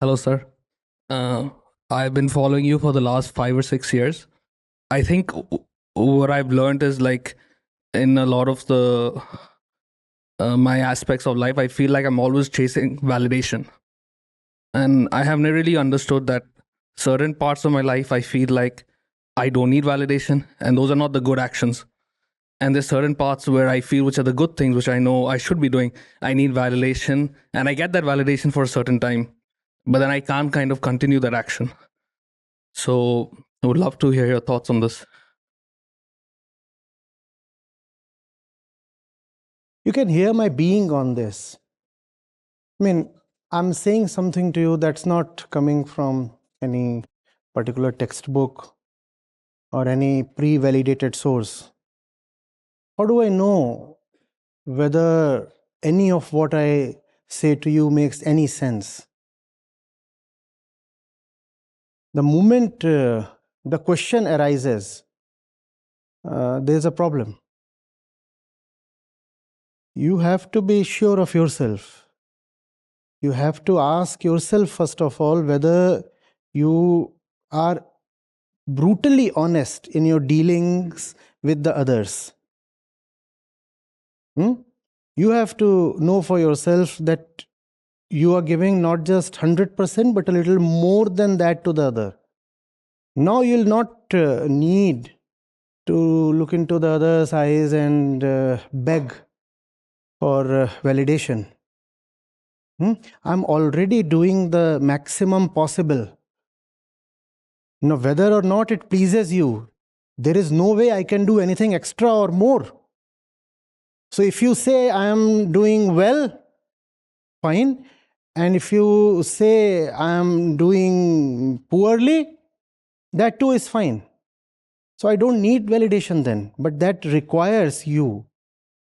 Hello, sir. Uh, I've been following you for the last 5 or 6 years. I think what I've learned is like in a lot of the my aspects of life, I feel like I'm always chasing validation, and I have never really understood that certain parts of my life I feel like I don't need validation, and those are not the good actions. And there's certain parts where I feel which are the good things, which I know I should be doing. I need validation, and I get that validation for a certain time, but then I can't kind of continue that action. So I would love to hear your thoughts on this. You can hear my being on this. I mean, I'm saying something to you that's not coming from any particular textbook or any pre-validated source. How do I know whether any of what I say to you makes any sense? The moment the question arises, there's a problem. You have to be sure of yourself. You have to ask yourself, first of all, whether you are brutally honest in your dealings with the others. You have to know for yourself that you are giving not just 100%, but a little more than that to the other. Now you'll not need to look into the other's eyes and beg for validation. I'm already doing the maximum possible. Now, whether or not it pleases you, there is no way I can do anything extra or more. So if you say I am doing well, fine. And if you say I am doing poorly, that too is fine. So I don't need validation then, but that requires you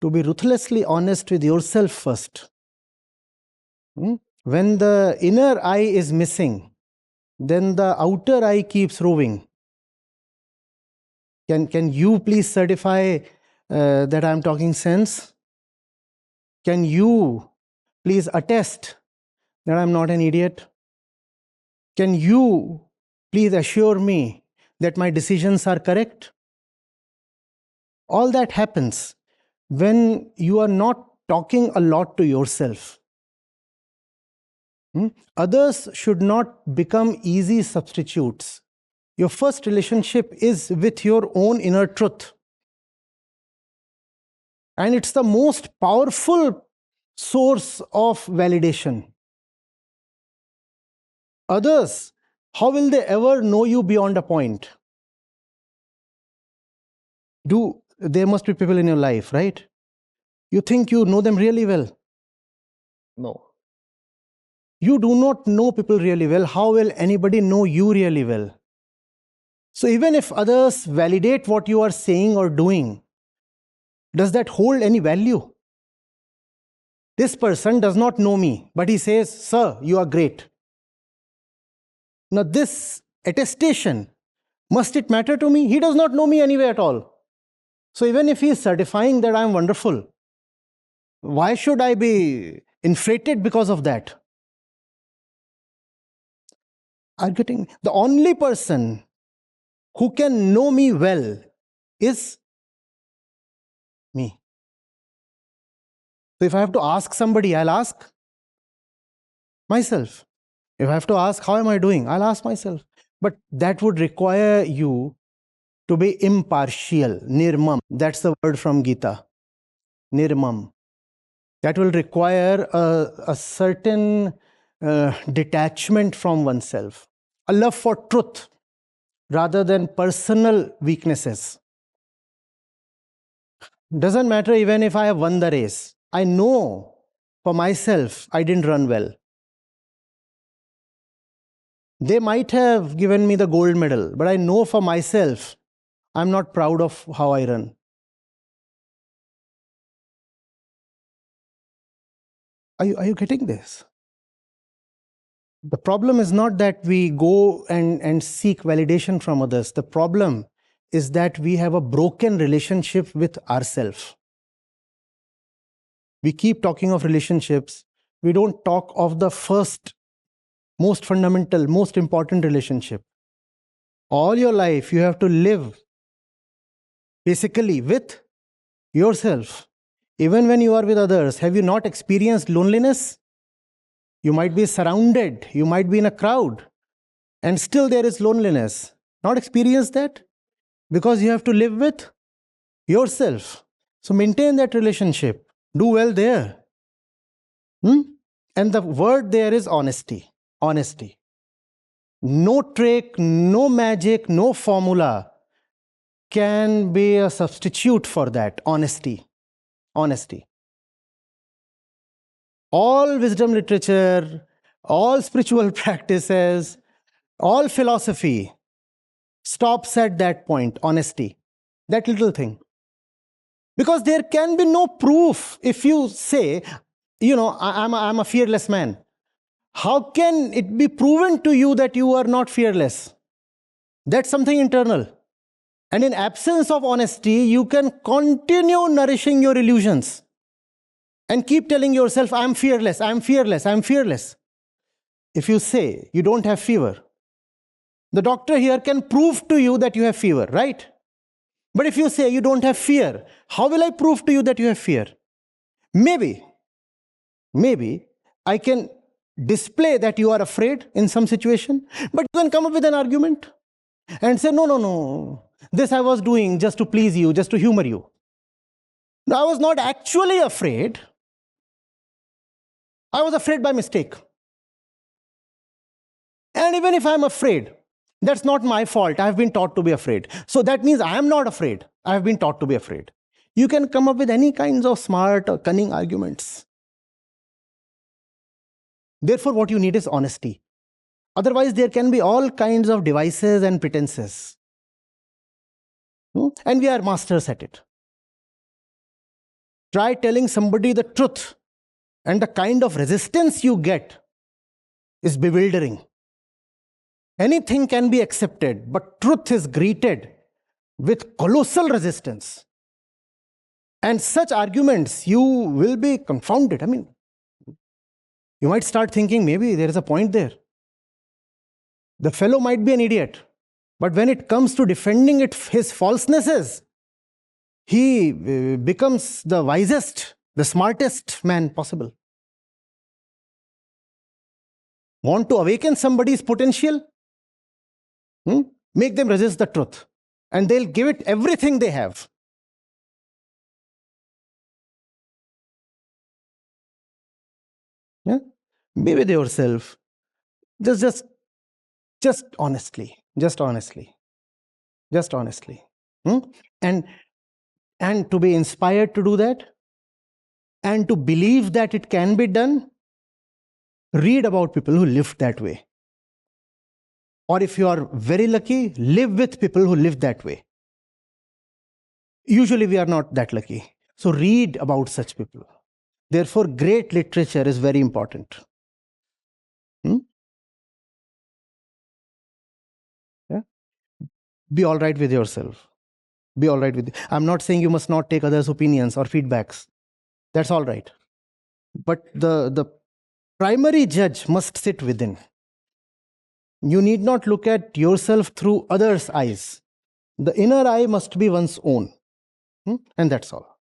to be ruthlessly honest with yourself first. When the inner eye is missing, then the outer eye keeps roving. Can you please certify that I'm talking sense? Can you please attest that I'm not an idiot? Can you please assure me that my decisions are correct? All that happens when you are not talking a lot to yourself. Others should not become easy substitutes. Your first relationship is with your own inner truth. And it's the most powerful source of validation. Others, how will they ever know you beyond a point? There must be people in your life, right? You think you know them really well. No. You do not know people really well. How will anybody know you really well? So even if others validate what you are saying or doing, does that hold any value? This person does not know me, but he says, "Sir, you are great." Now this attestation, must it matter to me? He does not know me anyway at all. So even if he is certifying that I am wonderful, why should I be inflated because of that? Are getting the only person who can know me well is me. So if I have to ask somebody, I'll ask myself. If I have to ask, how am I doing? I'll ask myself. But that would require you to be impartial, nirmam. That's the word from Gita, nirmam. That will require a certain detachment from oneself, a love for truth rather than personal weaknesses. Doesn't matter even if I have won the race. I know for myself I didn't run well. They might have given me the gold medal, but I know for myself I'm not proud of how I run. Are you getting this? The problem is not that we go and seek validation from others. The problem is that we have a broken relationship with ourselves. We keep talking of relationships. We don't talk of the first most fundamental, most important relationship. All your life, you have to live basically with yourself. Even when you are with others, have you not experienced loneliness? You might be surrounded, you might be in a crowd, and still there is loneliness. Not experience that? Because you have to live with yourself. So maintain that relationship. Do well there. And the word there is honesty. Honesty. No trick, no magic, no formula can be a substitute for that. Honesty. Honesty. All wisdom literature, all spiritual practices, all philosophy stops at that point. Honesty. That little thing. Because there can be no proof if you say, I'm a fearless man. How can it be proven to you that you are not fearless? That's something internal. And in absence of honesty, you can continue nourishing your illusions and keep telling yourself, I'm fearless, I'm fearless, I'm fearless. If you say you don't have fever, the doctor here can prove to you that you have fever, right? But if you say you don't have fear, how will I prove to you that you have fear? Maybe I can display that you are afraid in some situation, but you can come up with an argument and say, no, this I was doing just to please you, just to humor you. I was not actually afraid. I was afraid by mistake. And even if I'm afraid, that's not my fault. I've been taught to be afraid. So that means I am not afraid. I've been taught to be afraid. You can come up with any kinds of smart or cunning arguments. Therefore, what you need is honesty. Otherwise, there can be all kinds of devices and pretenses. And we are masters at it. Try telling somebody the truth, and the kind of resistance you get is bewildering. Anything can be accepted, but truth is greeted with colossal resistance. And such arguments, you will be confounded. I mean, you might start thinking maybe there is a point there. The fellow might be an idiot, but when it comes to defending his falsenesses, he becomes the wisest, the smartest man possible. Want to awaken somebody's potential? Make them resist the truth, and they'll give it everything they have. Yeah? Be with yourself. Just honestly. Just honestly. Just honestly. And to be inspired to do that, and to believe that it can be done, read about people who lived that way. Or if you are very lucky, live with people who live that way. Usually we are not that lucky. So read about such people. Therefore, great literature is very important. Yeah? Be all right with yourself. Be all right with. I'm not saying you must not take others' opinions or feedbacks. That's all right. But the primary judge must sit within. You need not look at yourself through others' eyes. The inner eye must be one's own. And that's all.